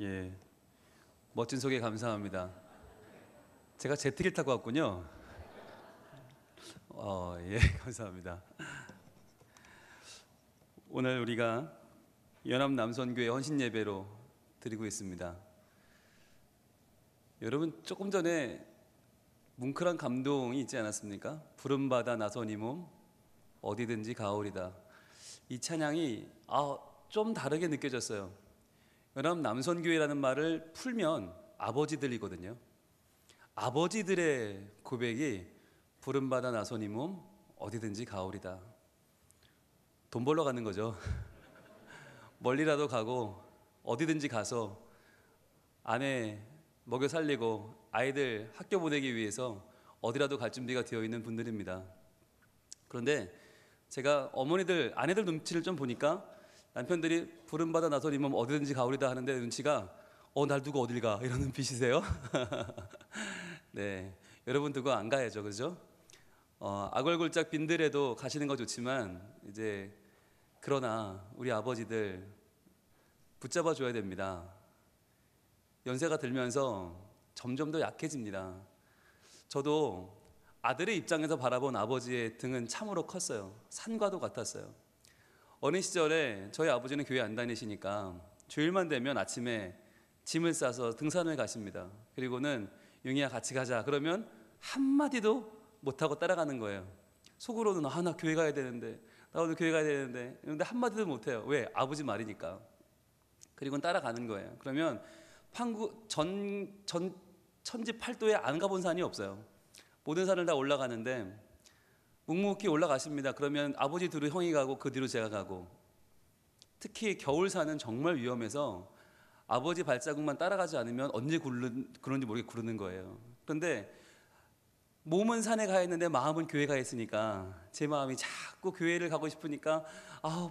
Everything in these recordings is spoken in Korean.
예, 멋진 소개 감사합니다. 제가 제트기를 타고 왔군요. 예, 감사합니다. 오늘 우리가 연합남선교회 헌신예배로 드리고 있습니다. 여러분, 조금 전에 뭉클한 감동이 있지 않았습니까? 부름받아 나선 이 몸 어디든지 가오리다. 이 찬양이 좀 다르게 느껴졌어요. 연합남선교회라는 말을 풀면 아버지들이거든요. 아버지들의 고백이 부름받아 나선 이 몸 어디든지 가오리다. 돈 벌러 가는 거죠. 멀리라도 가고 어디든지 가서 아내 먹여 살리고 아이들 학교 보내기 위해서 어디라도 갈 준비가 되어 있는 분들입니다. 그런데 제가 어머니들, 아내들 눈치를 좀 보니까 남편들이 부름받아 나선 이 몸 어디든지 가오리다 하는데 눈치가 날 두고 어딜 가 이런 눈빛이세요. 네, 여러분 두고 안 가야죠, 그죠? 아골골짝 빈들에도 가시는 거 좋지만 이제 그러나 우리 아버지들 붙잡아 줘야 됩니다. 연세가 들면서 점점 더 약해집니다. 저도 아들의 입장에서 바라본 아버지의 등은 참으로 컸어요. 산과도 같았어요. 어느 시절에 저희 아버지는 교회 안 다니시니까 주일만 되면 아침에 짐을 싸서 등산을 가십니다. 그리고는 용이야 같이 가자 그러면 한마디도 못하고 따라가는 거예요. 속으로는 나 교회 가야 되는데, 나 오늘 교회 가야 되는데, 그런데 한마디도 못해요. 왜? 아버지 말이니까. 그리고는 따라가는 거예요. 그러면 천지팔도에 안 가본 산이 없어요. 모든 산을 다 올라가는데 묵묵히 올라가십니다. 그러면 아버지 뒤로 형이 가고 그 뒤로 제가 가고, 특히 겨울산은 정말 위험해서 아버지 발자국만 따라가지 않으면 언제 그런지 모르게 구르는 거예요. 그런데 몸은 산에 가 있는데 마음은 교회 가 있으니까 제 마음이 자꾸 교회를 가고 싶으니까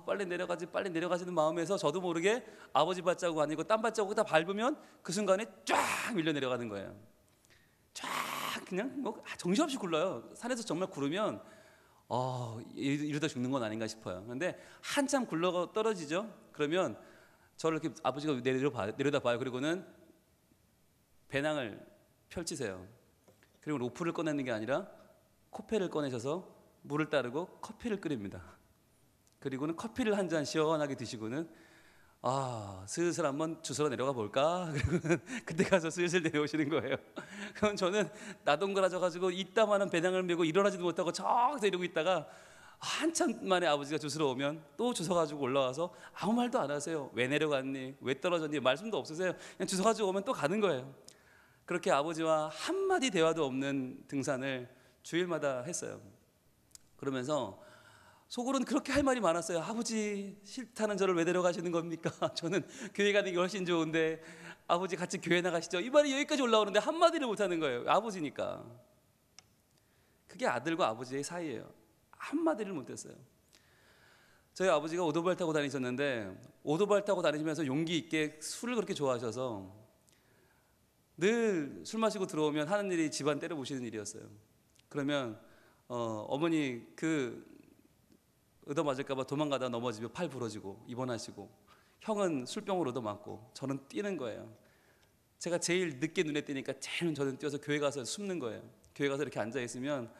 빨리 내려가지는 마음에서 저도 모르게 아버지 발자국 아니고 딴 발자국 다 밟으면 그 순간에 쫙 밀려 내려가는 거예요. 쫙 그냥 정신없이 굴러요. 산에서 정말 구르면 이러다 죽는 건 아닌가 싶어요. 그런데 한참 굴러 떨어지죠. 그러면 저를 이렇게 아버지가 내려다 봐요. 그리고는 배낭을 펼치세요. 그리고 로프를 꺼내는 게 아니라 코페를 꺼내셔서 물을 따르고 커피를 끓입니다. 그리고는 커피를 한 잔 시원하게 드시고는 슬슬 한번 주소로 내려가 볼까? 그리고는 그때 가서 슬슬 내려오시는 거예요. 그럼 저는 나동그라져가지고 이따만한 배낭을 메고 일어나지도 못하고 저기서 이러고 있다가 한참 만에 아버지가 주스러 오면 또 주워 가지고 올라와서 아무 말도 안 하세요. 왜 내려갔니? 왜 떨어졌니? 말씀도 없으세요. 그냥 주워 가지고 오면 또 가는 거예요. 그렇게 아버지와 한마디 대화도 없는 등산을 주일마다 했어요. 그러면서 속으로는 그렇게 할 말이 많았어요. 아버지 싫다는 저를 왜 데려가시는 겁니까? 저는 교회 가는 게 훨씬 좋은데 아버지 같이 교회 나가시죠. 이 말이 여기까지 올라오는데 한마디를 못하는 거예요. 아버지니까. 그게 아들과 아버지의 사이예요. 한마디를 못했어요. 저희 아버지가 오토바이 타고 다니셨는데 오토바이 타고 다니시면서 용기 있게 술을 그렇게 좋아하셔서 늘 술 마시고 들어오면 하는 일이 집안 때려 부시는 일이었어요. 그러면 어머니 얻어맞을까 봐 도망가다 넘어지면 팔 부러지고 입원하시고, 형은 술병으로 얻어맞고 저는 뛰는 거예요. 제가 제일 늦게 눈에 띄니까 저는 뛰어서 교회 가서 숨는 거예요. 교회 가서 이렇게 앉아있으면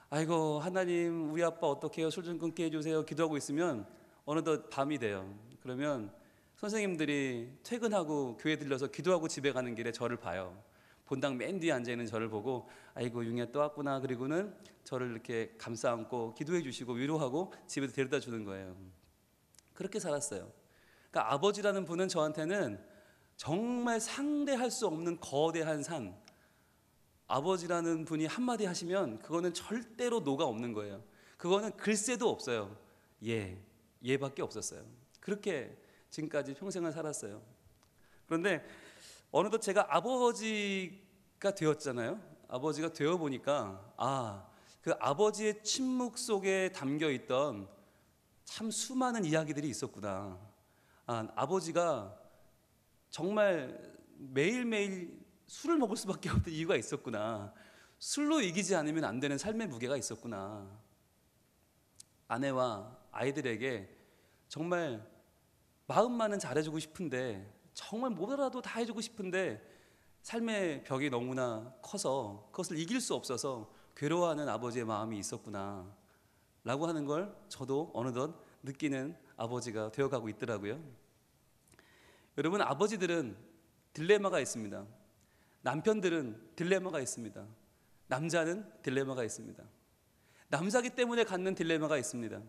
아이고 하나님 우리 아빠 어떻게 해요? 술 좀 끊게 해주세요. 기도하고 있으면 어느덧 밤이 돼요. 그러면 선생님들이 퇴근하고 교회 들려서 기도하고 집에 가는 길에 저를 봐요. 본당 맨 뒤에 앉아있는 저를 보고 아이고 융이야 또 왔구나. 그리고는 저를 이렇게 감싸 안고 기도해 주시고 위로하고 집에 데려다 주는 거예요. 그렇게 살았어요. 그러니까 아버지라는 분은 저한테는 정말 상대할 수 없는 거대한 산, 아버지라는 분이 한마디 하시면 그거는 절대로 노가 없는 거예요. 그거는 글쎄도 없어요. 예밖에 없었어요. 그렇게 지금까지 평생을 살았어요. 그런데 어느덧 제가 아버지가 되었잖아요. 아버지가 되어 보니까 그 아버지의 침묵 속에 담겨 있던 참 수많은 이야기들이 있었구나. 아버지가 정말 매일매일 술을 먹을 수밖에 없는 이유가 있었구나. 술로 이기지 않으면 안 되는 삶의 무게가 있었구나. 아내와 아이들에게 정말 마음만은 잘해주고 싶은데 정말 뭐라도 다 해주고 싶은데 삶의 벽이 너무나 커서 그것을 이길 수 없어서 괴로워하는 아버지의 마음이 있었구나 라고 하는 걸 저도 어느덧 느끼는 아버지가 되어가고 있더라고요. 여러분, 아버지들은 딜레마가 있습니다. 남편들은 딜레마가 있습니다. 남자는 딜레마가 있습니다. 남자기 때문에 갖는 딜레마가 있습니다.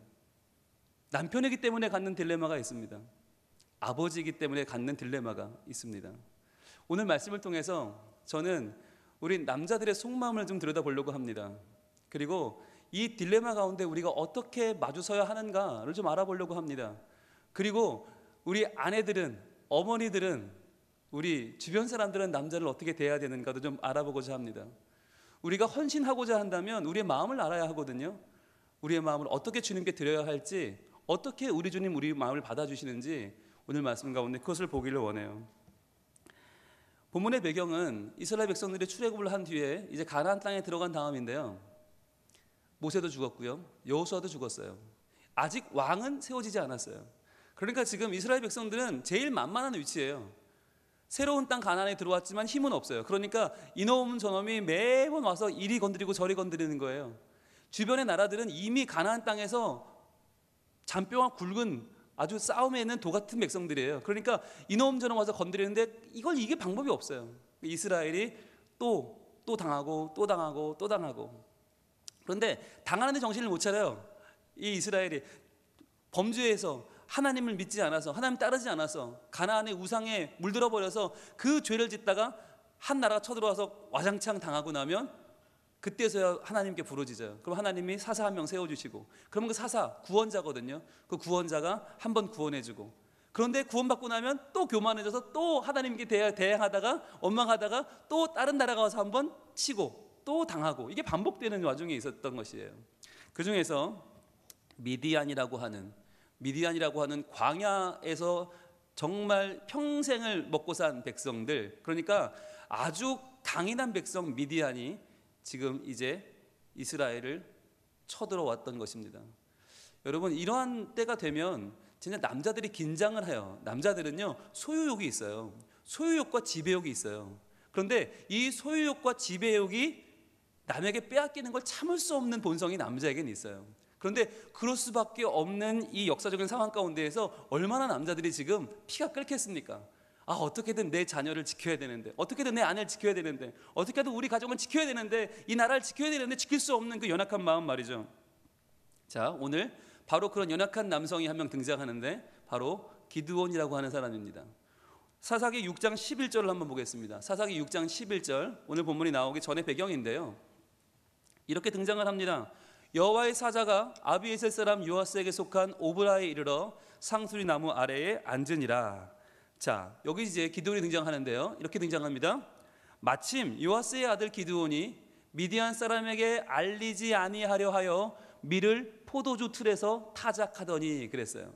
남편이기 때문에 갖는 딜레마가 있습니다. 아버지이기 때문에 갖는 딜레마가 있습니다. 오늘 말씀을 통해서 저는 우리 남자들의 속마음을 좀 들여다보려고 합니다. 그리고 이 딜레마 가운데 우리가 어떻게 마주서야 하는가를 좀 알아보려고 합니다. 그리고 우리 아내들은, 어머니들은, 우리 주변 사람들은 남자를 어떻게 대해야 되는가도 좀 알아보고자 합니다. 우리가 헌신하고자 한다면 우리의 마음을 알아야 하거든요. 우리의 마음을 어떻게 주님께 드려야 할지, 어떻게 우리 주님 우리 마음을 받아주시는지 오늘 말씀 가운데 그것을 보기를 원해요. 본문의 배경은 이스라엘 백성들이 출애굽을 한 뒤에 이제 가나안 땅에 들어간 다음인데요. 모세도 죽었고요, 여호수아도 죽었어요. 아직 왕은 세워지지 않았어요. 그러니까 지금 이스라엘 백성들은 제일 만만한 위치예요. 새로운 땅 가나안에 들어왔지만 힘은 없어요. 그러니까 이놈 저놈이 매번 와서 이리 건드리고 저리 건드리는 거예요. 주변의 나라들은 이미 가나안 땅에서 잔뼈와 굵은 아주 싸움에 있는 도 같은 백성들이에요. 그러니까 이놈 저놈 와서 건드리는데 이게 방법이 없어요. 이스라엘이 또 당하고 또 당하고 또 당하고. 그런데 당하는데 정신을 못 차려요. 이 이스라엘이 범죄에서 하나님을 믿지 않아서, 하나님 따르지 않아서 가나안의 우상에 물들어 버려서 그 죄를 짓다가 한 나라가 쳐들어와서 와장창 당하고 나면 그때서야 하나님께 부르짖어요. 그럼 하나님이 사사 한 명 세워주시고, 그러면 그 사사 구원자거든요. 그 구원자가 한 번 구원해주고, 그런데 구원받고 나면 또 교만해져서 또 하나님께 대항하다가 원망하다가 또 다른 나라가 와서 한 번 치고 또 당하고, 이게 반복되는 와중에 있었던 것이에요. 그 중에서 미디안이라고 하는 광야에서 정말 평생을 먹고 산 백성들, 그러니까 아주 강인한 백성 미디안이 지금 이제 이스라엘을 쳐들어왔던 것입니다. 여러분, 이러한 때가 되면 진짜 남자들이 긴장을 해요. 남자들은요, 소유욕이 있어요. 소유욕과 지배욕이 있어요. 그런데 이 소유욕과 지배욕이 남에게 빼앗기는 걸 참을 수 없는 본성이 남자에게는 있어요. 그런데 그럴 수밖에 없는 이 역사적인 상황 가운데에서 얼마나 남자들이 지금 피가 끓겠습니까? 어떻게든 내 자녀를 지켜야 되는데, 어떻게든 내 아내를 지켜야 되는데, 어떻게든 우리 가정을 지켜야 되는데, 이 나라를 지켜야 되는데 지킬 수 없는 그 연약한 마음 말이죠. 자, 오늘 바로 그런 연약한 남성이 한 명 등장하는데 바로 기드온이라고 하는 사람입니다. 사사기 6장 11절을 한번 보겠습니다. 사사기 6장 11절, 오늘 본문이 나오기 전의 배경인데요. 이렇게 등장을 합니다. 여호와의 사자가 아비에셀 사람 요아스에게 속한 오브라에 이르러 상수리 나무 아래에 앉으니라. 자, 여기 이제 기드온이 등장하는데요. 이렇게 등장합니다. 마침 요아스의 아들 기드온이 미디안 사람에게 알리지 아니하려 하여 밀을 포도주 틀에서 타작하더니 그랬어요.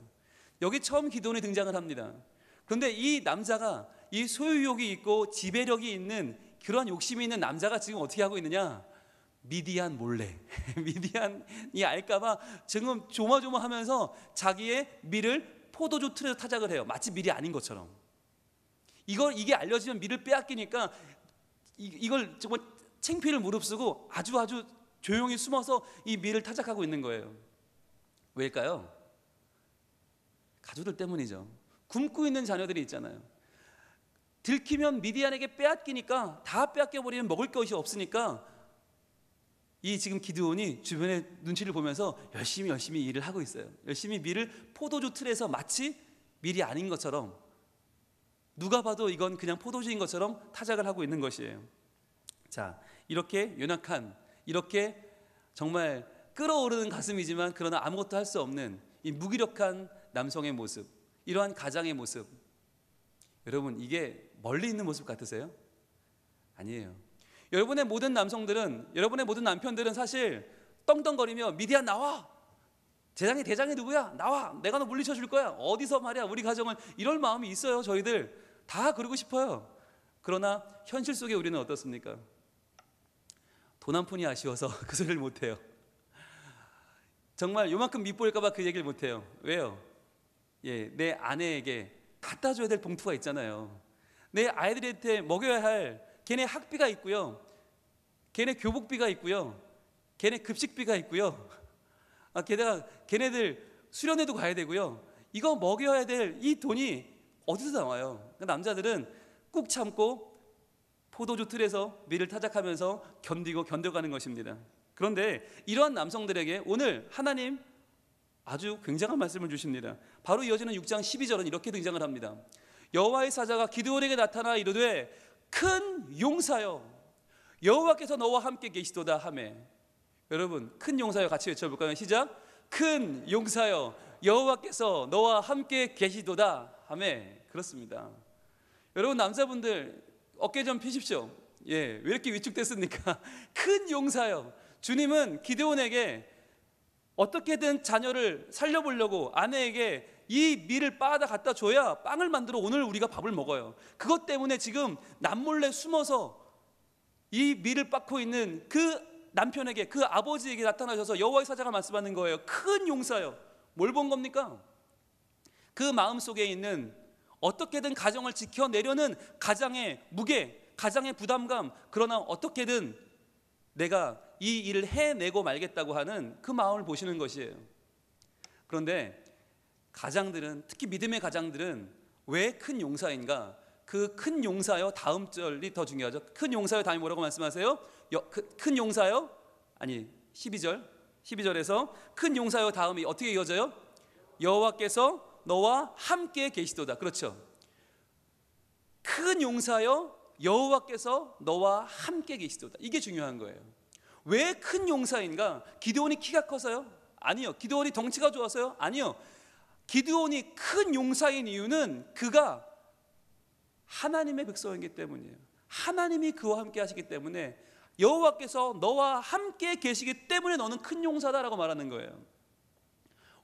여기 처음 기드온이 등장을 합니다. 그런데 이 남자가, 이 소유욕이 있고 지배력이 있는 그런 욕심이 있는 남자가 지금 어떻게 하고 있느냐? 미디안 몰래 미디안이 알까봐 지금 조마조마하면서 자기의 밀을 포도주 틀에서 타작을 해요. 마치 밀이 아닌 것처럼. 이게 알려지면 밀을 빼앗기니까 이걸 정말 창피를 무릅쓰고 아주 조용히 숨어서 이 밀을 타작하고 있는 거예요. 왜일까요? 가족들 때문이죠. 굶고 있는 자녀들이 있잖아요. 들키면 미디안에게 빼앗기니까, 다 빼앗겨버리면 먹을 것이 없으니까 이 지금 기드온이 주변의 눈치를 보면서 열심히 일을 하고 있어요. 열심히 밀을 포도주 틀에서 마치 밀이 아닌 것처럼, 누가 봐도 이건 그냥 포도주인 것처럼 타작을 하고 있는 것이에요. 자, 이렇게 연약한, 이렇게 정말 끓어오르는 가슴이지만 그러나 아무것도 할 수 없는 이 무기력한 남성의 모습, 이러한 가장의 모습, 여러분, 이게 멀리 있는 모습 같으세요? 아니에요. 여러분의 모든 남성들은, 여러분의 모든 남편들은 사실 떵떵거리며 미디안 나와, 대장이 누구야? 나와, 내가 너 물리쳐 줄 거야, 어디서 말이야 우리 가정을, 이럴 마음이 있어요. 저희들 다 그러고 싶어요. 그러나 현실 속에 우리는 어떻습니까? 돈 한 푼이 아쉬워서 그 소리를 못해요. 정말 요만큼 밉보일까 봐 그 얘기를 못해요. 왜요? 내 아내에게 갖다 줘야 될 봉투가 있잖아요. 내 아이들한테 먹여야 할 걔네 학비가 있고요, 걔네 교복비가 있고요, 걔네 급식비가 있고요, 게다가 걔네들 수련회도 가야 되고요. 이거 먹여야 될 이 돈이 어디서 나와요? 남자들은 꾹 참고 포도주 틀에서 밀을 타작하면서 견뎌가는 것입니다. 그런데 이러한 남성들에게 오늘 하나님 아주 굉장한 말씀을 주십니다. 바로 이어지는 6장 12절은 이렇게 등장을 합니다. 여호와의 사자가 기드온에게 나타나 이르되 큰 용사여 여호와께서 너와 함께 계시도다 하매. 여러분, 큰 용사여 같이 외쳐볼까요? 시작. 큰 용사여 여호와께서 너와 함께 계시도다 하매. 그렇습니다. 여러분, 남자분들 어깨 좀 펴십시오. 왜 이렇게 위축됐습니까? 큰 용사여. 주님은 기드온에게 어떻게든 자녀를 살려보려고 아내에게 이 밀을 빻아다 갖다 줘야 빵을 만들어 오늘 우리가 밥을 먹어요. 그것 때문에 지금 남몰래 숨어서 이 밀을 빻고 있는 그 남편에게, 그 아버지에게 나타나셔서 여호와의 사자가 말씀하는 거예요. 큰 용사여. 뭘 본 겁니까? 그 마음속에 있는 어떻게든 가정을 지켜내려는 가장의 무게, 가장의 부담감, 그러나 어떻게든 내가 이 일을 해내고 말겠다고 하는 그 마음을 보시는 것이에요. 그런데 가장들은, 특히 믿음의 가장들은 왜 큰 용사인가? 그 큰 용사여 다음 절이 더 중요하죠. 큰 용사여 다음에 뭐라고 말씀하세요? 큰 용사여? 아니 12절에서 큰 용사여 다음이 어떻게 이어져요? 여호와께서 너와 함께 계시도다. 그렇죠. 큰 용사여 여호와께서 너와 함께 계시도다. 이게 중요한 거예요. 왜 큰 용사인가? 기드온이 키가 커서요? 아니요. 기드온이 덩치가 좋아서요? 아니요. 기드온이 큰 용사인 이유는 그가 하나님의 백성이기 때문이에요. 하나님이 그와 함께 하시기 때문에, 여호와께서 너와 함께 계시기 때문에 너는 큰 용사다라고 말하는 거예요.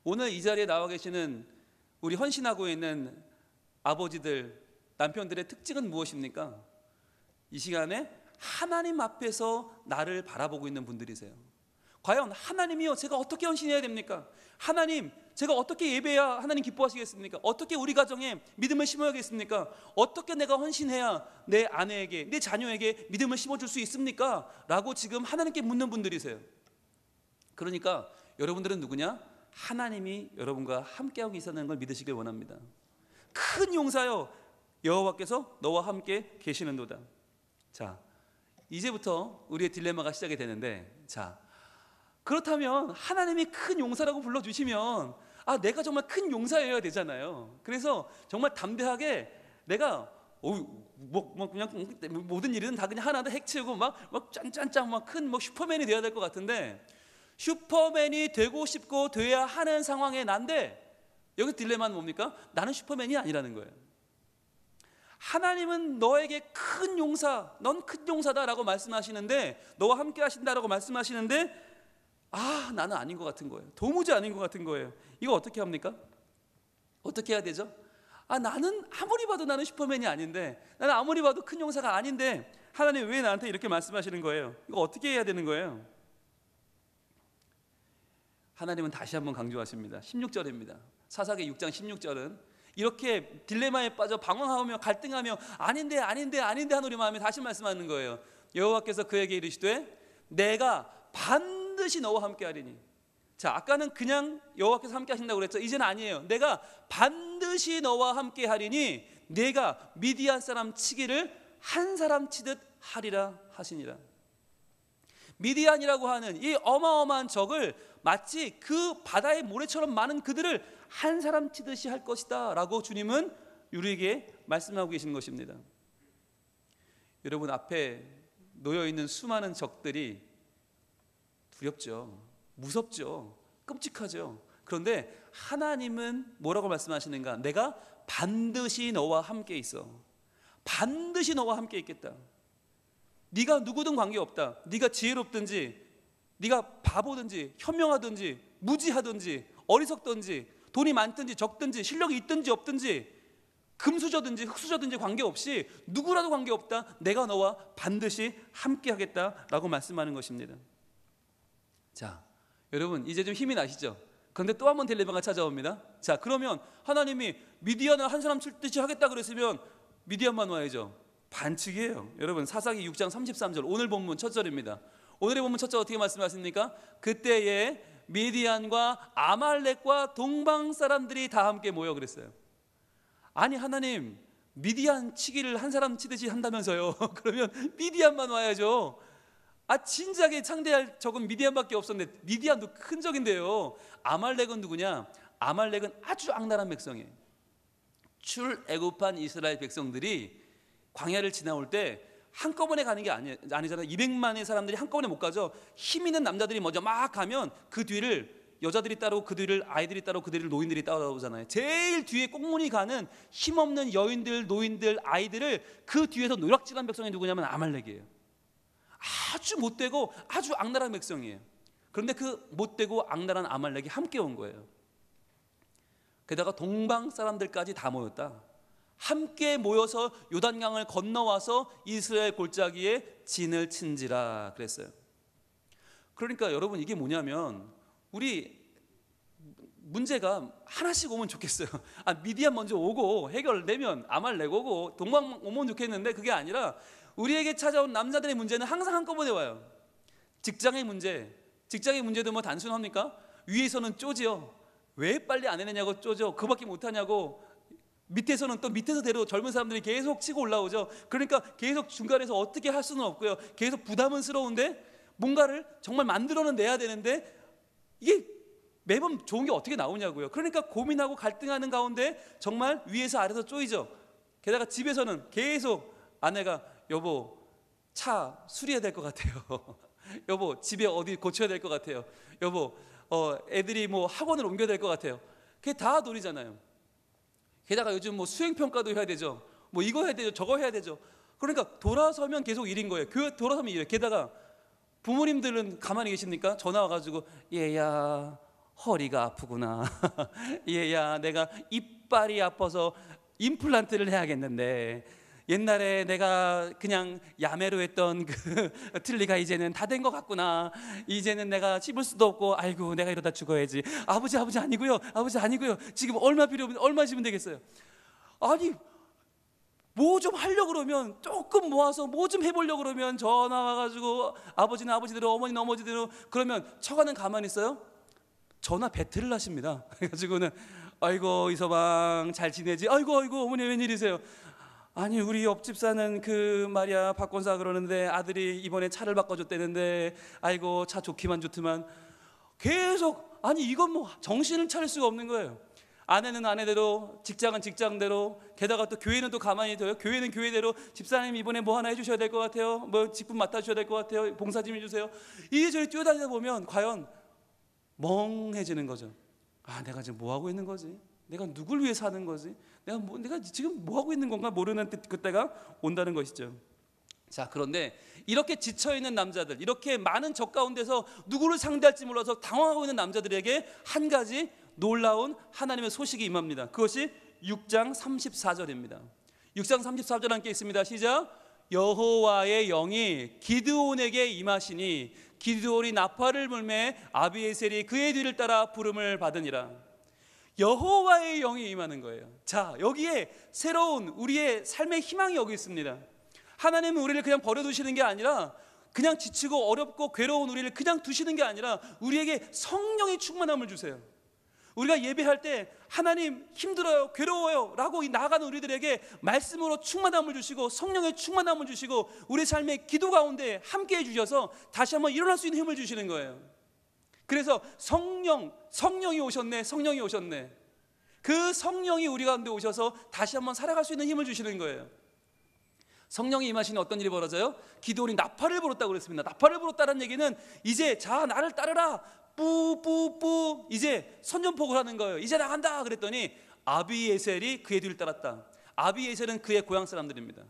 오늘 이 자리에 나와 계시는 우리 헌신하고 있는 아버지들, 남편들의 특징은 무엇입니까? 이 시간에 하나님 앞에서 나를 바라보고 있는 분들이세요. 과연 하나님이요, 제가 어떻게 헌신해야 됩니까? 하나님, 제가 어떻게 예배해야 하나님 기뻐하시겠습니까? 어떻게 우리 가정에 믿음을 심어야겠습니까? 어떻게 내가 헌신해야 내 아내에게, 내 자녀에게 믿음을 심어줄 수 있습니까? 라고 지금 하나님께 묻는 분들이세요. 그러니까 여러분들은 누구냐? 하나님이 여러분과 함께하고 계시다는 걸 믿으시길 원합니다. 큰 용사여 여호와께서 너와 함께 계시는도다. 자, 이제부터 우리의 딜레마가 시작이 되는데, 자, 그렇다면 하나님이 큰 용사라고 불러주시면 내가 정말 큰 용사여야 되잖아요. 그래서 정말 담대하게 내가 그냥 모든 일은 다 그냥 하나도 핵치우고 막 짠짠짠 막 큰 슈퍼맨이 되어야 될 것 같은데, 슈퍼맨이 되고 싶고 돼야 하는 상황에 난데, 여기 딜레마는 뭡니까? 나는 슈퍼맨이 아니라는 거예요. 하나님은 너에게 큰 용사, 넌 큰 용사다라고 말씀하시는데, 너와 함께 하신다라고 말씀하시는데, 나는 아닌 것 같은 거예요. 도무지 아닌 것 같은 거예요. 이거 어떻게 합니까? 어떻게 해야 되죠? 나는 아무리 봐도 나는 슈퍼맨이 아닌데, 나는 아무리 봐도 큰 용사가 아닌데 하나님 왜 나한테 이렇게 말씀하시는 거예요? 이거 어떻게 해야 되는 거예요? 하나님은 다시 한번 강조하십니다. 16절입니다. 사사기 6장 16절은 이렇게 딜레마에 빠져 방황하며 갈등하며 아닌데 하는 우리 마음에 다시 말씀하는 거예요. 여호와께서 그에게 이르시되 내가 반드시 너와 함께 하리니. 자, 아까는 그냥 여호와께서 함께 하신다고 그랬죠. 이제는 아니에요. 내가 반드시 너와 함께 하리니 내가 미디안 사람 치기를 한 사람 치듯 하리라 하시니라. 미디안이라고 하는 이 어마어마한 적을 마치 그 바다의 모래처럼 많은 그들을 한 사람 치듯이 할 것이다 라고 주님은 우리에게 말씀하고 계시는 것입니다. 여러분, 앞에 놓여있는 수많은 적들이 두렵죠. 무섭죠. 끔찍하죠. 그런데 하나님은 뭐라고 말씀하시는가? 내가 반드시 너와 함께 있어. 반드시 너와 함께 있겠다. 네가 누구든 관계없다. 네가 지혜롭든지, 네가 바보든지, 현명하든지, 무지하든지, 어리석든지, 돈이 많든지 적든지, 실력이 있든지 없든지, 금수저든지 흙수저든지 관계없이 누구라도 관계없다. 내가 너와 반드시 함께 하겠다라고 말씀하는 것입니다. 자, 여러분 이제 좀 힘이 나시죠? 그런데 또 한 번 딜레마가 찾아옵니다. 자, 그러면 하나님이 미디안을 한 사람 칠 듯이 하겠다 그랬으면 미디안만 와야죠. 반칙이에요. 여러분, 사사기 6장 33절, 오늘 본문 첫 절입니다. 오늘의 본문 첫 절 어떻게 말씀하십니까? 그때에 미디안과 아말렉과 동방 사람들이 다 함께 모여 그랬어요. 아니, 하나님 미디안 치기를 한 사람 치듯이 한다면서요. 그러면 미디안만 와야죠. 진작에 상대할 적은 미디안밖에 없었는데, 미디안도 큰 적인데요. 아말렉은 누구냐? 아말렉은 아주 악랄한 백성이에요. 출애굽한 이스라엘 백성들이 광야를 지나올 때 한꺼번에 가는 게 아니잖아요. 200만의 사람들이 한꺼번에 못 가죠. 힘 있는 남자들이 먼저 막 가면 그 뒤를 여자들이 따르고, 그 뒤를 아이들이 따르고, 그 뒤를 노인들이 따라오잖아요. 제일 뒤에 꽁무니 가는 힘없는 여인들, 노인들, 아이들을 그 뒤에서 노략질한 백성이 누구냐면 아말렉이에요. 아주 못되고 아주 악랄한 백성이에요. 그런데 그 못되고 악랄한 아말렉이 함께 온 거예요. 게다가 동방 사람들까지 다 모였다. 함께 모여서 요단강을 건너와서 이스라엘 골짜기에 진을 친지라 그랬어요. 그러니까 여러분, 이게 뭐냐면 우리 문제가 하나씩 오면 좋겠어요. 미디안 먼저 오고 해결되면 아말렉 오고 동방 오면 좋겠는데, 그게 아니라 우리에게 찾아온 남자들의 문제는 항상 한꺼번에 와요. 직장의 문제도 뭐 단순합니까? 위에서는 쪼지요. 왜 빨리 안 해내냐고 쪼죠. 그밖에 못하냐고. 밑에서는 또 밑에서대로 젊은 사람들이 계속 치고 올라오죠. 그러니까 계속 중간에서 어떻게 할 수는 없고요. 계속 부담스러운데 뭔가를 정말 만들어는 내야 되는데 이게 매번 좋은 게 어떻게 나오냐고요. 그러니까 고민하고 갈등하는 가운데 정말 위에서 아래서 쪼이죠. 게다가 집에서는 계속 아내가 여보 차 수리해야 될 것 같아요. 여보 집에 어디 고쳐야 될 것 같아요. 여보 애들이 뭐 학원을 옮겨야 될 것 같아요. 그게 다 놀이잖아요. 게다가 요즘 뭐 수행평가도 해야 되죠. 뭐 이거 해야 되죠. 저거 해야 되죠. 그러니까 돌아서면 계속 일인 거예요. 교회 돌아서면 일이에요. 게다가 부모님들은 가만히 계십니까? 전화 와가지고 얘야 허리가 아프구나. 얘야 내가 이빨이 아파서 임플란트를 해야겠는데, 옛날에 내가 그냥 야매로 했던 그 틀니가 이제는 다 된 것 같구나. 이제는 내가 씹을 수도 없고, 아이고 내가 이러다 죽어야지. 아버지 아니고요. 아버지 아니고요. 지금 얼마 필요하면 얼마 주면 되겠어요. 아니 뭐 좀 하려고 그러면, 조금 모아서 뭐 좀 해보려고 그러면 전화 와가지고 아버지는 아버지대로, 어머니는 어머니대로, 그러면 처가는 가만히 있어요? 전화 배틀을 하십니다. 그래가지고는 아이고 이서방 잘 지내지? 아이고 어머니 웬일이세요? 아니 우리 옆집 사는 그 말이야 박권사 그러는데 아들이 이번에 차를 바꿔줬다는데, 아이고 차 좋기만 좋더만. 계속 이건 뭐 정신을 차릴 수가 없는 거예요. 아내는 아내대로, 직장은 직장대로, 게다가 또 교회는 또 가만히 둬요. 교회는 교회대로 집사님 이번에 뭐 하나 해주셔야 될 것 같아요. 뭐 직분 맡아주셔야 될 것 같아요. 봉사 좀 해주세요. 이래저래 뛰어다니다 보면 과연 멍해지는 거죠. 내가 지금 뭐 하고 있는 거지? 내가 누굴 위해 사는 거지? 내가 지금 뭐 하고 있는 건가 모르는 그때가 온다는 것이죠. 자, 그런데 이렇게 지쳐있는 남자들, 이렇게 많은 적 가운데서 누구를 상대할지 몰라서 당황하고 있는 남자들에게 한 가지 놀라운 하나님의 소식이 임합니다. 그것이 6장 34절입니다. 6장 34절 함께 있습니다. 시작. 여호와의 영이 기드온에게 임하시니 기드온이 나팔을 불매 아비에셀이 그의 뒤를 따라 부름을 받으니라. 여호와의 영이 임하는 거예요. 자, 여기에 새로운 우리의 삶의 희망이 여기 있습니다. 하나님은 우리를 그냥 버려두시는 게 아니라, 그냥 지치고 어렵고 괴로운 우리를 그냥 두시는 게 아니라 우리에게 성령의 충만함을 주세요. 우리가 예배할 때 하나님 힘들어요, 괴로워요 라고 나아가는 우리들에게 말씀으로 충만함을 주시고 성령의 충만함을 주시고 우리 삶의 기도 가운데 함께 해주셔서 다시 한번 일어날 수 있는 힘을 주시는 거예요. 그래서 성령이 오셨네. 그 성령이 우리 가운데 오셔서 다시 한번 살아갈 수 있는 힘을 주시는 거예요. 성령이 임하시니 어떤 일이 벌어져요? 기드온이 나팔을 불었다고 그랬습니다. 나팔을 불었다는 얘기는 이제 자 나를 따르라, 뿌뿌뿌, 이제 선전포고를 하는 거예요. 이제 나간다 그랬더니 아비에셀이 그의 뒤를 따랐다. 아비에셀은 그의 고향 사람들입니다.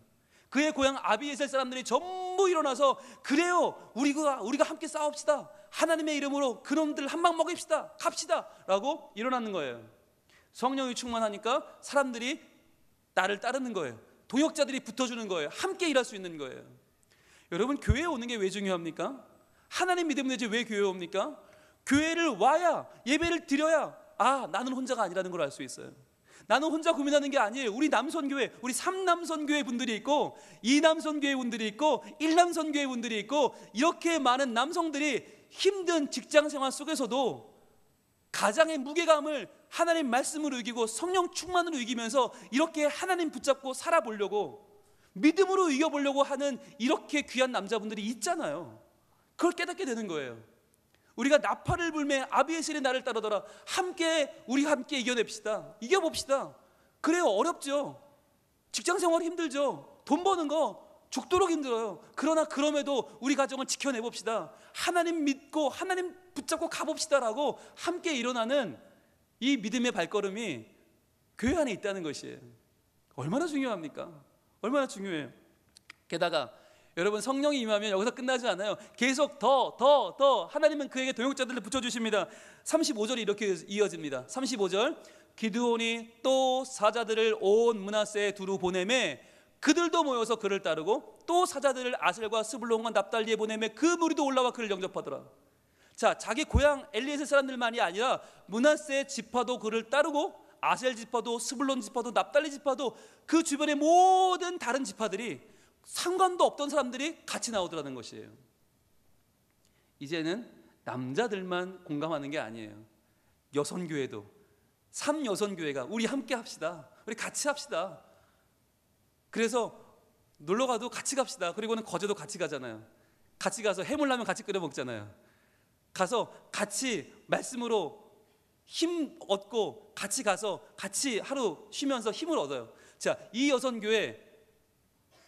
그의 고향 아비에셀 사람들이 전부 일어나서, 그래요, 우리가 함께 싸웁시다. 하나님의 이름으로 그놈들 한 방 먹입시다. 갑시다 라고 일어나는 거예요. 성령이 충만하니까 사람들이 나를 따르는 거예요. 동역자들이 붙어주는 거예요. 함께 일할 수 있는 거예요. 여러분, 교회에 오는 게 왜 중요합니까? 하나님 믿으면 되지 왜 교회에 옵니까? 교회를 와야, 예배를 드려야 나는 혼자가 아니라는 걸 알 수 있어요. 나는 혼자 고민하는 게 아니에요. 우리 남선교회, 우리 3남선교회 분들이 있고 2남선교회 분들이 있고 1남선교회 분들이 있고, 이렇게 많은 남성들이 힘든 직장생활 속에서도 가장의 무게감을 하나님 말씀으로 이기고 성령 충만으로 이기면서 이렇게 하나님 붙잡고 살아보려고, 믿음으로 이겨보려고 하는 이렇게 귀한 남자분들이 있잖아요. 그걸 깨닫게 되는 거예요. 우리가 나팔을 불매 아비에셀이 나를 따르더라. 우리가 함께 이겨냅시다. 이겨봅시다. 그래요, 어렵죠. 직장생활 힘들죠. 돈 버는 거 죽도록 힘들어요. 그러나 그럼에도 우리 가정을 지켜내봅시다. 하나님 믿고 하나님 붙잡고 가봅시다라고 함께 일어나는 이 믿음의 발걸음이 교회 안에 있다는 것이에요. 얼마나 중요합니까? 얼마나 중요해요. 게다가 여러분, 성령이 임하면 여기서 끝나지 않아요. 계속 더 하나님은 그에게 동역자들을 붙여주십니다. 35절이 이렇게 이어집니다. 35절, 기드온이 또 사자들을 온 므낫세에 두루 보내매 그들도 모여서 그를 따르고, 또 사자들을 아셀과 스불론과 납달리에 보내매 그 무리도 올라와 그를 영접하더라. 자, 자기 고향 엘리에셀 사람들만이 아니라 므낫세 지파도 그를 따르고, 아셀 지파도 스불론 지파도 납달리 지파도 그 주변의 모든 다른 지파들이, 상관도 없던 사람들이 같이 나오더라는 것이에요. 이제는 남자들만 공감하는 게 아니에요. 여선교회도, 3여선교회가 우리 함께 합시다. 우리 같이 합시다. 그래서 놀러가도 같이 갑시다. 그리고는 거제도 같이 가잖아요. 같이 가서 해물라면 같이 끓여 먹잖아요. 가서 같이 말씀으로 힘 얻고, 같이 가서 같이 하루 쉬면서 힘을 얻어요. 자, 이 여선교회,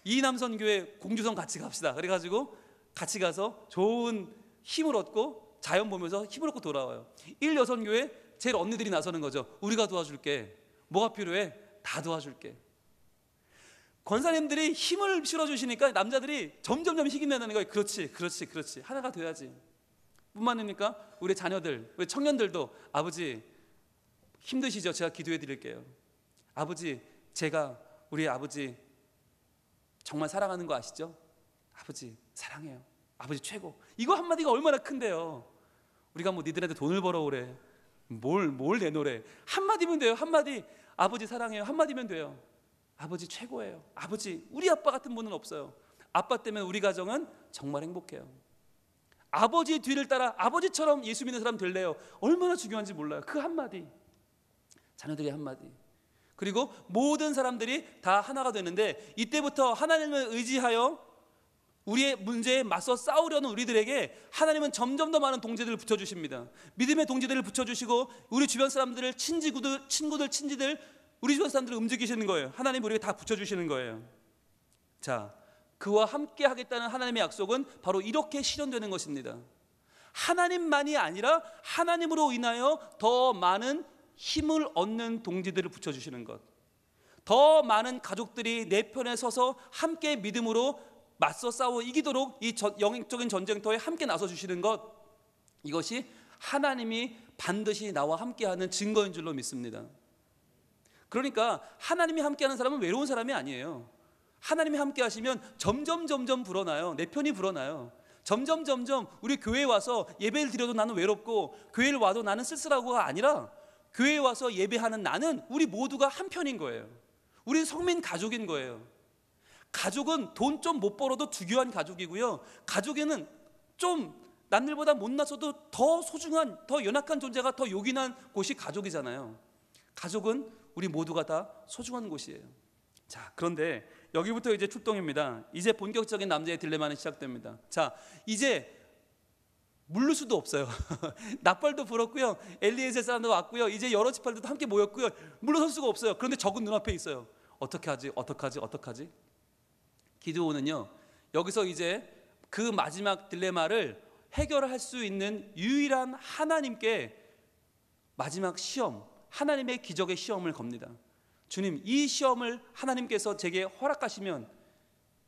이 남선교회 공주성 같이 갑시다. 그래가지고 같이 가서 좋은 힘을 얻고 자연 보면서 힘을 얻고 돌아와요. 1여선교회 제일 언니들이 나서는 거죠. 우리가 도와줄게. 뭐가 필요해? 다 도와줄게. 권사님들이 힘을 실어주시니까 남자들이 점점점 힘이 나는 거예요. 그렇지. 하나가 돼야지. 뿐만 아니라 우리 자녀들, 우리 청년들도, 아버지 힘드시죠? 제가 기도해 드릴게요. 아버지, 우리 아버지 정말 사랑하는 거 아시죠? 아버지 사랑해요. 아버지 최고. 이거 한마디가 얼마나 큰데요. 우리가 뭐 니들한테 돈을 벌어오래, 뭘 내놓으래. 한마디면 돼요. 한마디. 아버지 사랑해요. 한마디면 돼요. 아버지 최고예요. 아버지, 우리 아빠 같은 분은 없어요. 아빠 때문에 우리 가정은 정말 행복해요. 아버지 뒤를 따라 아버지처럼 예수 믿는 사람 될래요. 얼마나 중요한지 몰라요. 그 한마디, 자녀들의 한마디. 그리고 모든 사람들이 다 하나가 되는데, 이때부터 하나님을 의지하여 우리의 문제에 맞서 싸우려는 우리들에게 하나님은 점점 더 많은 동지들을 붙여주십니다. 믿음의 동지들을 붙여주시고, 우리 주변 사람들을, 친지들, 우리 주변 사람들을 움직이시는 거예요. 하나님 우리에게 다 붙여주시는 거예요. 자, 그와 함께 하겠다는 하나님의 약속은 바로 이렇게 실현되는 것입니다. 하나님만이 아니라 하나님으로 인하여 더 많은 힘을 얻는 동지들을 붙여주시는 것, 더 많은 가족들이 내 편에 서서 함께 믿음으로 맞서 싸워 이기도록 이 영적인 전쟁터에 함께 나서주시는 것, 이것이 하나님이 반드시 나와 함께하는 증거인 줄로 믿습니다. 그러니까 하나님이 함께하는 사람은 외로운 사람이 아니에요. 하나님이 함께 하시면 점점 불어나요. 내 편이 불어나요. 점점 우리 교회에 와서 예배를 드려도 나는 외롭고, 교회를 와도 나는 쓸쓸하고가 아니라, 교회에 와서 예배하는 나는, 우리 모두가 한 편인 거예요. 우리는 성민 가족인 거예요. 가족은 돈 좀 못 벌어도 주교한 가족이고요. 가족에는 좀 남들보다 못나서도 더 소중한, 더 연약한 존재가 더 요긴한 곳이 가족이잖아요. 가족은 우리 모두가 다 소중한 곳이에요. 자, 그런데 여기부터 이제 출동입니다. 이제 본격적인 남자의 딜레마는 시작됩니다. 자, 이제 물를 수도 없어요. 나팔도 불었고요, 엘리에셀 사람도 왔고요, 이제 여러 지파들도 함께 모였고요. 물러설 수가 없어요. 그런데 적은 눈앞에 있어요. 어떻게 하지? 기드온은요, 여기서 이제 그 마지막 딜레마를 해결할 수 있는 유일한 하나님께 마지막 시험, 하나님의 기적의 시험을 겁니다. 주님, 이 시험을 하나님께서 제게 허락하시면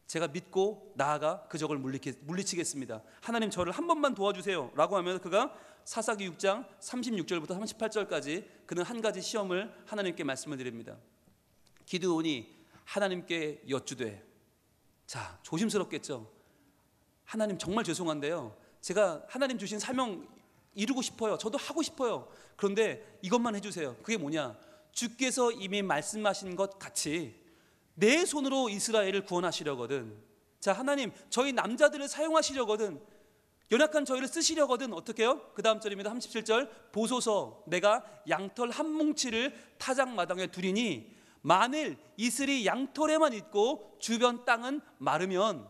제가 믿고 나아가 그 적을 물리치겠습니다. 하나님, 저를 한 번만 도와주세요 라고 하면, 그가 사사기 6장 36절부터 38절까지 그는 한 가지 시험을 하나님께 말씀을 드립니다. 기드온이 하나님께 여쭈되, 자, 조심스럽겠죠. 하나님, 정말 죄송한데요, 제가 하나님 주신 사명 이루고 싶어요. 저도 하고 싶어요. 그런데 이것만 해주세요. 그게 뭐냐? 주께서 이미 말씀하신 것 같이 내 손으로 이스라엘을 구원하시려거든. 자, 하나님 저희 남자들을 사용하시려거든. 연약한 저희를 쓰시려거든. 어떻게 해요? 그 다음 절입니다. 37절. 보소서 내가 양털 한 뭉치를 타작마당에 두리니 만일 이슬이 양털에만 있고 주변 땅은 마르면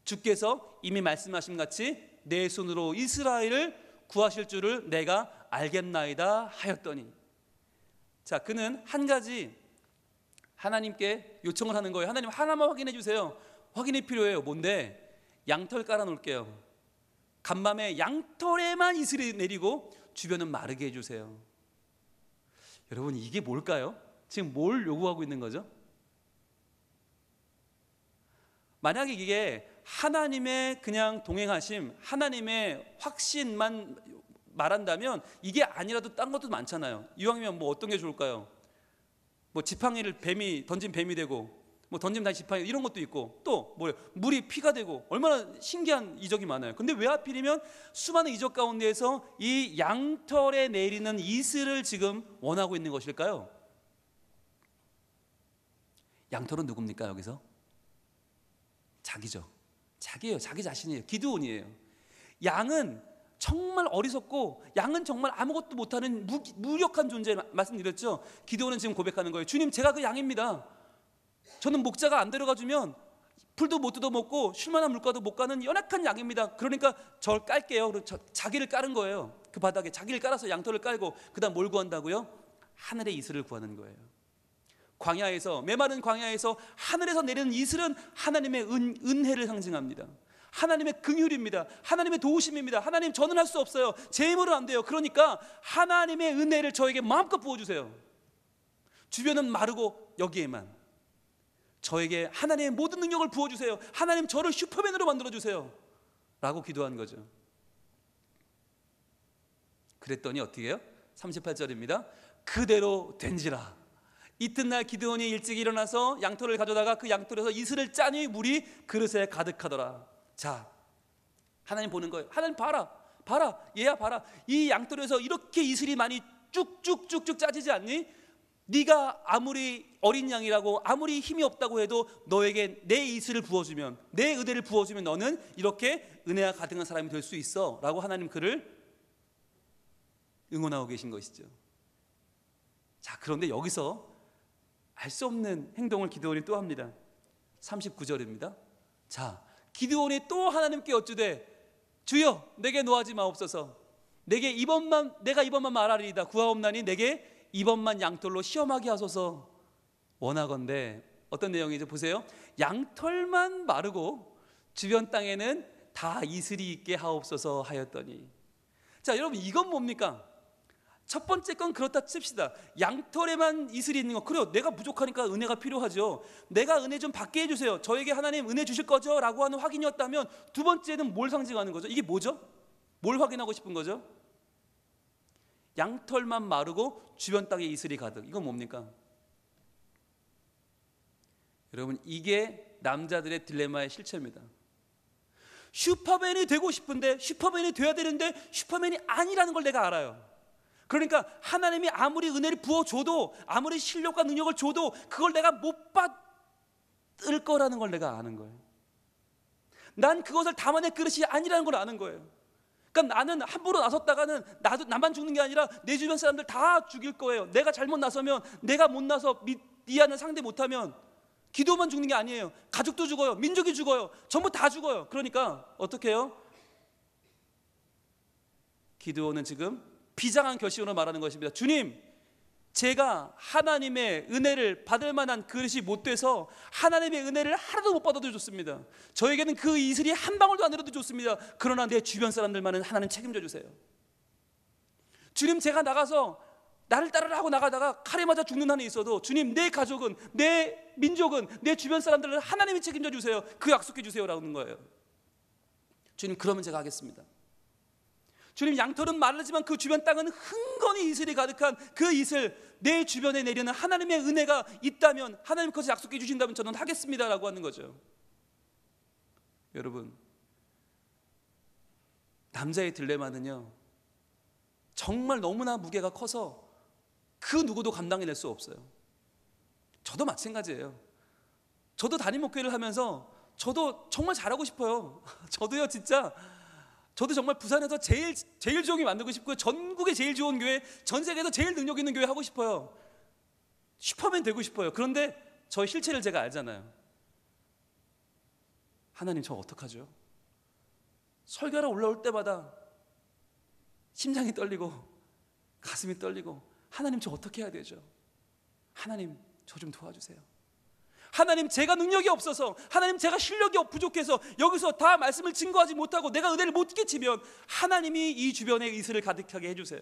주께서 이미 말씀하신 같이 내 손으로 이스라엘을 구하실 줄을 내가 알겠나이다 하였더니. 자, 그는 한 가지 하나님께 요청을 하는 거예요. 하나님 하나만 확인해 주세요. 확인이 필요해요. 뭔데? 양털 깔아 놓을게요. 간밤에 양털에만 이슬이 내리고 주변은 마르게 해주세요. 여러분 이게 뭘까요? 지금 뭘 요구하고 있는 거죠? 만약에 이게 하나님의 그냥 동행하심, 하나님의 확신만 말한다면 이게 아니라도 딴 것도 많잖아요. 이왕이면 뭐 어떤 게 좋을까요? 뭐 지팡이를 뱀이 던진 뱀이 되고, 뭐 던지면 다시 지팡이 이런 것도 있고, 또 뭐예요? 물이 피가 되고, 얼마나 신기한 이적이 많아요. 근데 왜 하필이면 수많은 이적 가운데에서 이 양털에 내리는 이슬을 지금 원하고 있는 것일까요? 양털은 누굽니까 여기서? 자기죠. 자기예요. 자기 자신이에요. 기드온이에요. 양은 정말 어리석고 양은 정말 아무것도 못하는 무력한 존재 말씀드렸죠. 기드온은 지금 고백하는 거예요. 주님 제가 그 양입니다. 저는 목자가 안 데려가주면 풀도 못 뜯어먹고 쉴만한 물가도 못 가는 연약한 양입니다. 그러니까 저를 깔게요. 자기를 깔은 거예요. 그 바닥에 자기를 깔아서 양털을 깔고 그 다음 뭘 구한다고요? 하늘의 이슬을 구하는 거예요. 광야에서, 메마른 광야에서 하늘에서 내리는 이슬은 하나님의 은혜를 상징합니다. 하나님의 긍휼입니다. 하나님의 도우심입니다. 하나님 저는 할 수 없어요. 제 힘으로는 안 돼요. 그러니까 하나님의 은혜를 저에게 마음껏 부어주세요. 주변은 마르고 여기에만 저에게 하나님의 모든 능력을 부어주세요. 하나님 저를 슈퍼맨으로 만들어주세요 라고 기도한 거죠. 그랬더니 어떻게 해요? 38절입니다. 그대로 된지라. 이튿날 기드온이 일찍 일어나서 양털을 가져다가 그 양털에서 이슬을 짜니 물이 그릇에 가득하더라. 자, 하나님 보는 거예요. 하나님 봐라, 얘야 봐라. 이 양털에서 이렇게 이슬이 많이 쭉쭉쭉쭉 짜지지 않니? 네가 아무리 어린 양이라고 아무리 힘이 없다고 해도 너에게 내 이슬을 부어주면, 내 은혜를 부어주면 너는 이렇게 은혜가 가득한 사람이 될 수 있어 라고 하나님 그를 응원하고 계신 것이죠. 자, 그런데 여기서 알 수 없는 행동을 기드온이 또 합니다. 39절입니다. 자, 기드온이 또 하나님께 여쭈되 주여 내게 노하지 마옵소서. 내가 이번만 말하리이다. 구하옵나니 내게 이번만 양털로 시험하게 하소서. 원하건대 어떤 내용이죠? 보세요. 양털만 마르고 주변 땅에는 다 이슬이 있게 하옵소서 하였더니. 자, 여러분 이건 뭡니까? 첫 번째 건 그렇다 칩시다. 양털에만 이슬이 있는 거, 그래요. 내가 부족하니까 은혜가 필요하죠. 내가 은혜 좀 받게 해주세요. 저에게 하나님 은혜 주실 거죠? 라고 하는 확인이었다면 두 번째는 뭘 상징하는 거죠? 이게 뭐죠? 뭘 확인하고 싶은 거죠? 양털만 마르고 주변 땅에 이슬이 가득. 이건 뭡니까? 여러분 이게 남자들의 딜레마의 실체입니다. 슈퍼맨이 되고 싶은데, 슈퍼맨이 돼야 되는데 슈퍼맨이 아니라는 걸 내가 알아요. 그러니까 하나님이 아무리 은혜를 부어줘도, 아무리 실력과 능력을 줘도 그걸 내가 못 받을 거라는 걸 내가 아는 거예요. 난 그것을 담아낼 그릇이 아니라는 걸 아는 거예요. 그러니까 나는 함부로 나섰다가는 나만 죽는 게 아니라 내 주변 사람들 다 죽일 거예요. 내가 잘못 나서면, 내가 못 나서 미안한 상대 못하면 기도만 죽는 게 아니에요. 가족도 죽어요. 민족이 죽어요. 전부 다 죽어요. 그러니까 어떻게 해요? 기드온은 지금 비장한 결심으로 말하는 것입니다. 주님, 제가 하나님의 은혜를 받을 만한 그릇이 못 돼서 하나님의 은혜를 하나도 못 받아도 좋습니다. 저에게는 그 이슬이 한 방울도 안 내려도 좋습니다. 그러나 내 주변 사람들만은 하나님 책임져 주세요. 주님, 제가 나가서 나를 따르라 하고 나가다가 칼에 맞아 죽는 한이 있어도 주님, 내 가족은, 내 민족은, 내 주변 사람들을 하나님이 책임져 주세요. 그 약속해 주세요 라는 거예요. 주님, 그러면 제가 하겠습니다. 주님, 양털은 마르지만 그 주변 땅은 흥건히 이슬이 가득한 그 이슬, 내 주변에 내리는 하나님의 은혜가 있다면, 하나님 그것을 약속해 주신다면 저는 하겠습니다 라고 하는 거죠. 여러분, 남자의 딜레마는요, 정말 너무나 무게가 커서 그 누구도 감당해낼 수 없어요. 저도 마찬가지예요. 저도 담임 목회를 하면서 저도 정말 잘하고 싶어요. 저도요, 진짜 저도 정말 부산에서 제일 좋은 게 만들고 싶고요, 전국에 제일 좋은 교회, 전 세계에서 제일 능력 있는 교회 하고 싶어요. 슈퍼맨 되고 싶어요. 그런데 저의 실체를 제가 알잖아요. 하나님, 저 어떡하죠? 설교하러 올라올 때마다 심장이 떨리고 가슴이 떨리고, 하나님, 저 어떻게 해야 되죠? 하나님, 저 좀 도와주세요. 하나님, 제가 능력이 없어서, 하나님, 제가 실력이 부족해서 여기서 다 말씀을 증거하지 못하고 내가 은혜를 못 끼치면 하나님이 이 주변에 이슬을 가득하게 해주세요.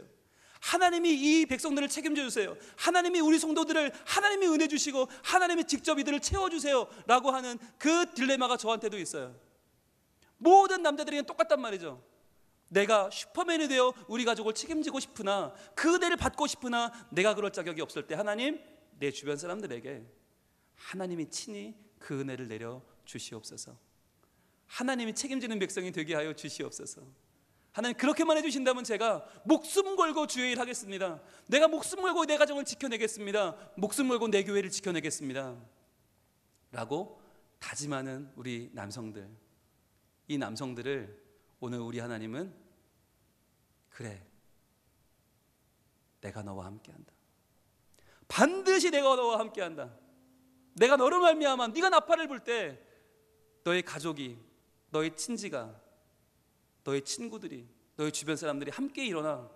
하나님이 이 백성들을 책임져 주세요. 하나님이 우리 성도들을, 하나님이 은혜 주시고 하나님이 직접 이들을 채워주세요 라고 하는 그 딜레마가 저한테도 있어요. 모든 남자들에게는 똑같단 말이죠. 내가 슈퍼맨이 되어 우리 가족을 책임지고 싶으나, 그 은혜를 받고 싶으나 내가 그럴 자격이 없을 때, 하나님, 내 주변 사람들에게 하나님이 친히 그 은혜를 내려 주시옵소서. 하나님이 책임지는 백성이 되게 하여 주시옵소서. 하나님, 그렇게만 해주신다면 제가 목숨 걸고 주의 일 하겠습니다. 내가 목숨 걸고 내 가정을 지켜내겠습니다. 목숨 걸고 내 교회를 지켜내겠습니다 라고 다짐하는 우리 남성들, 이 남성들을 오늘 우리 하나님은, 그래, 내가 너와 함께한다. 반드시 내가 너와 함께한다. 내가 너를 말미암아 네가 나팔을 불 때 너의 가족이, 너의 친지가, 너의 친구들이, 너의 주변 사람들이 함께 일어나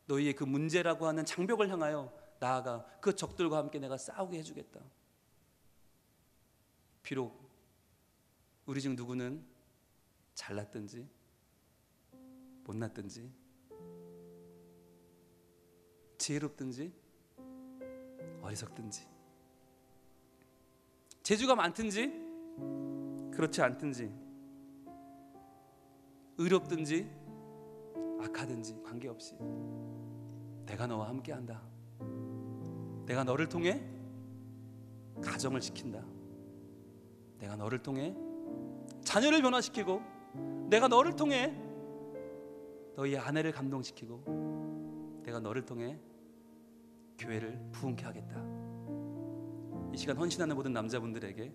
너희의 그 문제라고 하는 장벽을 향하여 나아가 그 적들과 함께 내가 싸우게 해주겠다. 비록 우리 중 누구는 잘났든지 못났든지 지혜롭든지 어리석든지 재주가 많든지 그렇지 않든지 의롭든지 악하든지 관계없이 내가 너와 함께한다. 내가 너를 통해 가정을 지킨다. 내가 너를 통해 자녀를 변화시키고, 내가 너를 통해 너희 아내를 감동시키고, 내가 너를 통해 교회를 부흥케 하겠다. 이 시간 헌신하는 모든 남자분들에게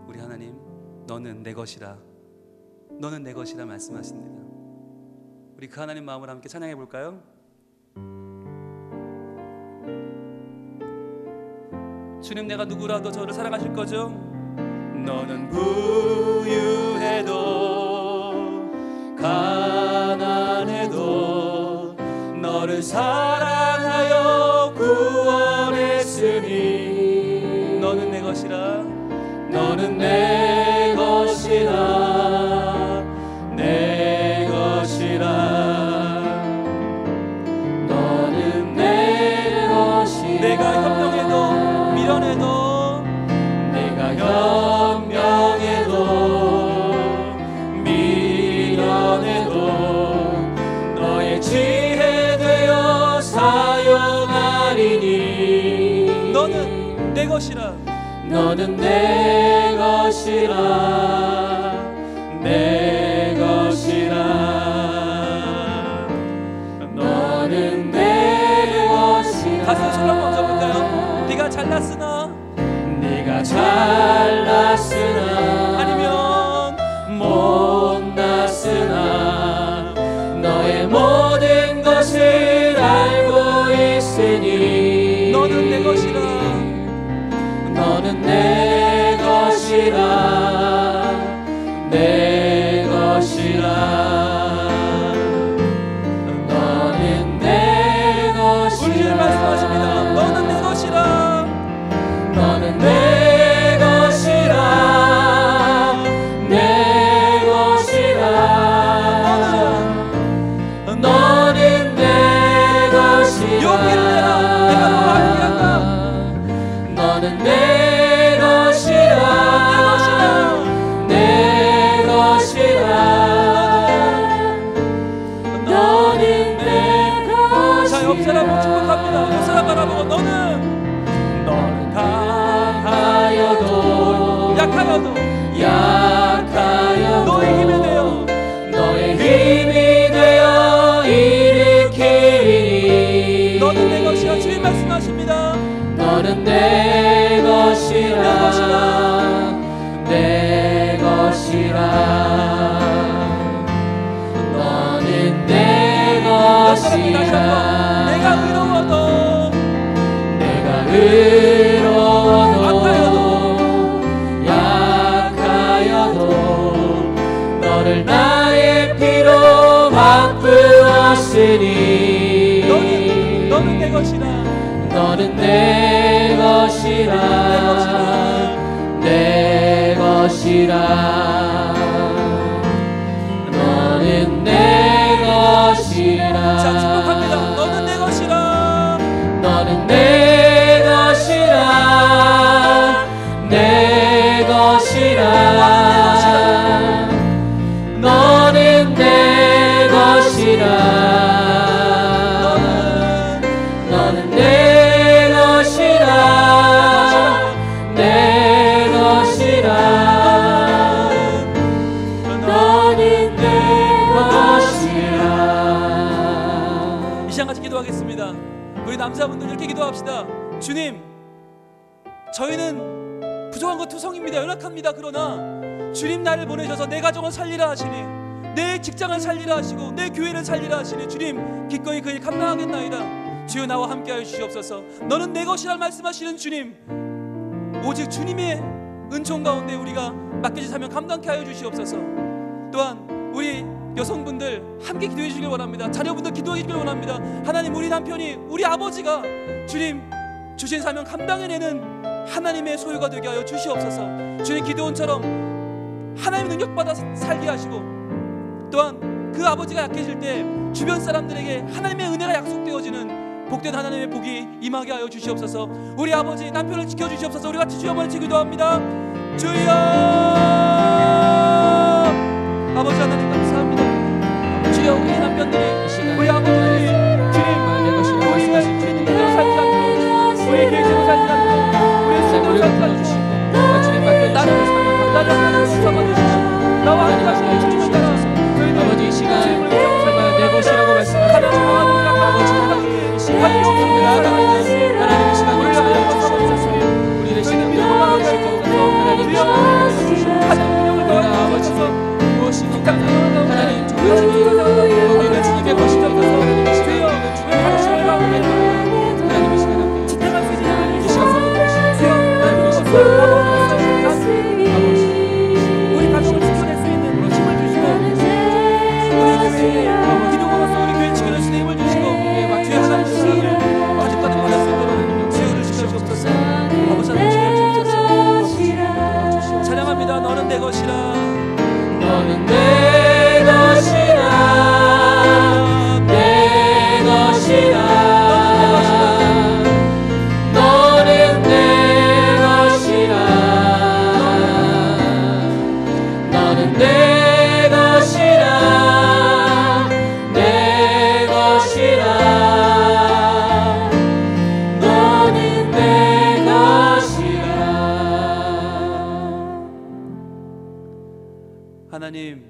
우리 하나님, 너는 내 것이라, 너는 내 것이라 말씀하십니다. 우리 그 하나님 마음을 함께 찬양해 볼까요? 주님, 내가 누구라도 저를 사랑하실 거죠? 너는 부유해도 가난해도 너를 사랑하여 구원했으니 너는 내 것이라, 너는 내 것이라, 내 것이라, 너는 내 것이라. 내가 현명해도 미련해도, 내가 현명해도 미련해도 너의 지혜 되어 사용하리니 너는 내 것이라, 너는 내 것이라, 내 것이라, 너는 내 것이라. 가슴 소리 한번 져볼까요? 네가 잘났으나, 네가 잘났으나 아니면 못났으나 너의 모든 것을 알고 있으니 너는 내 것이라, 너는 내 것이라, 내 것이라, 너는 내 것이라. 우리 주님 말씀하십니다. 너는 내 것이라, 너는 내 것이라, 내 것이라, 너는 내 것이라. 용기를 내라. 내가 너와 함께한다. 너는 내 것이라, 내 것이라, 너는 내 것이라. 자, 옆 사람 축복합니다. 옆 사람 바라보고 너는 강하여도 약하여도 너의 힘이 되어 일으키리. 것이니 너는 내 것이라 너는 내 것이라 내 것이라 너는 내 것이라 자 축복합니다. 너는 내 것이라 너는 내 것이라 내 것이라 너는 내 것이라 너는 내 것이라 내 것이라 너는 내 것이라. 이 시간 같이 기도하겠습니다. 우리 남자분들 이렇게 기도합시다. 주님, 저희는 부족한 것 투성입니다. 연약합니다. 그러나 주님 나를 보내셔서 내 가정을 살리라 하시니, 내 직장을 살리라 하시고, 내 교회를 살리라 하시니 주님 기꺼이 그 일 감당하겠나이다. 주여 나와 함께하여 주시옵소서. 너는 내 것이라 말씀하시는 주님, 오직 주님의 은총 가운데 우리가 맡겨진 사명 감당케 하여 주시옵소서. 또한 우리 여성분들 함께 기도해 주시길 원합니다. 자녀분들 기도해 주시길 원합니다. 하나님, 우리 남편이, 우리 아버지가 주님 주신 사명 감당해내는 하나님의 소유가 되게 하여 주시옵소서. 주님 기드온처럼 하나님의 능력받아 살게 하시고, 또한 그 아버지가 약해질 때 주변 사람들에게 하나님의 은혜가 약속되어지는 복된 하나님의 복이 임하게 하여 주시옵소서. 우리 아버지 남편을 지켜주시옵소서. 우리 같이 주여 한번 기도합니다. 주여, 아버지 하나님 감사합니다. 주여, 우리 남편들이, 우리 아버지들이 주님 우리의 주님대로 살지 않고, 우리의 계획대로 살지 않고, 우리의 수대로 살지 않고, 주님 맡겨 나를 붙잡아주시고 나와 함께 하시는 주님을 따라 아버지 이 시간 정말 내 것이라고 말씀하시는 아버지 하나님 이 시간 하나님 이 시간 역사하여 주시옵소서. 우리의 시간 하나님 이 시간 주시옵소서. 아버지 무엇이든가 하나님 정말 우리는 주님의 것이다. 하나님 이 시간 우리는 주님의 것이다. 하나님 이 시간 함께 이 시간 선포하시옵소서. 하나님 이 시간 우리 가족을 지켜낼 수 있는 힘을 주시고, 우리 교회에 기도로서 우리 교회 지켜낼 수 있는 힘을 주시고, 주의 하나님의 사랑을 아직까지 받을 수 있도록 지혜를 주시옵소서. 아버지 하나님 주시옵소서. 찬양합니다. 너는 내 것이라 너는 내 것이라 내 것이라 너는 내 것이라 너는 내 것이라 내 것이라 너는 내 것이라. 하나님,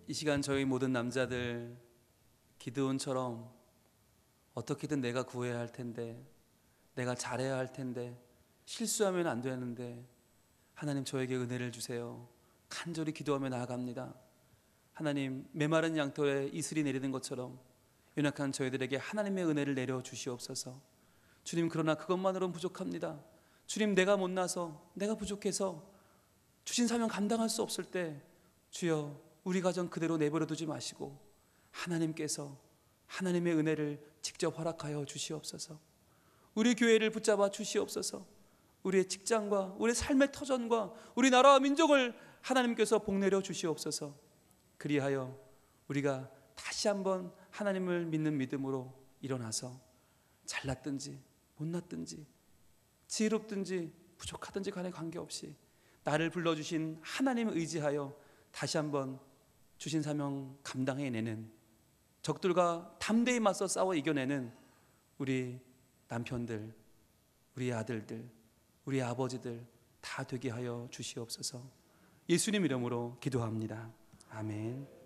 이 시간 저희 모든 남자들 기드온처럼 어떻게든 내가 구해야 할 텐데, 내가 잘해야 할 텐데, 실수하면 안 되는데 하나님 저에게 은혜를 주세요. 간절히 기도하며 나아갑니다. 하나님, 메마른 양털에 이슬이 내리는 것처럼 연약한 저희들에게 하나님의 은혜를 내려 주시옵소서. 주님, 그러나 그것만으로는 부족합니다. 주님, 내가 못나서, 내가 부족해서 주신 사명 감당할 수 없을 때 주여 우리 가정 그대로 내버려 두지 마시고 하나님께서 하나님의 은혜를 직접 허락하여 주시옵소서. 우리 교회를 붙잡아 주시옵소서. 우리의 직장과 우리의 삶의 터전과 우리 나라와 민족을 하나님께서 복내려 주시옵소서. 그리하여 우리가 다시 한번 하나님을 믿는 믿음으로 일어나서 잘났든지 못났든지 지혜롭든지 부족하든지 간에 관계없이 나를 불러주신 하나님을 의지하여 다시 한번 주신 사명 감당해내는, 적들과 담대히 맞서 싸워 이겨내는 우리 남편들, 우리 아들들, 우리 아버지들 다 되게 하여 주시옵소서. 예수님 이름으로 기도합니다. 아멘.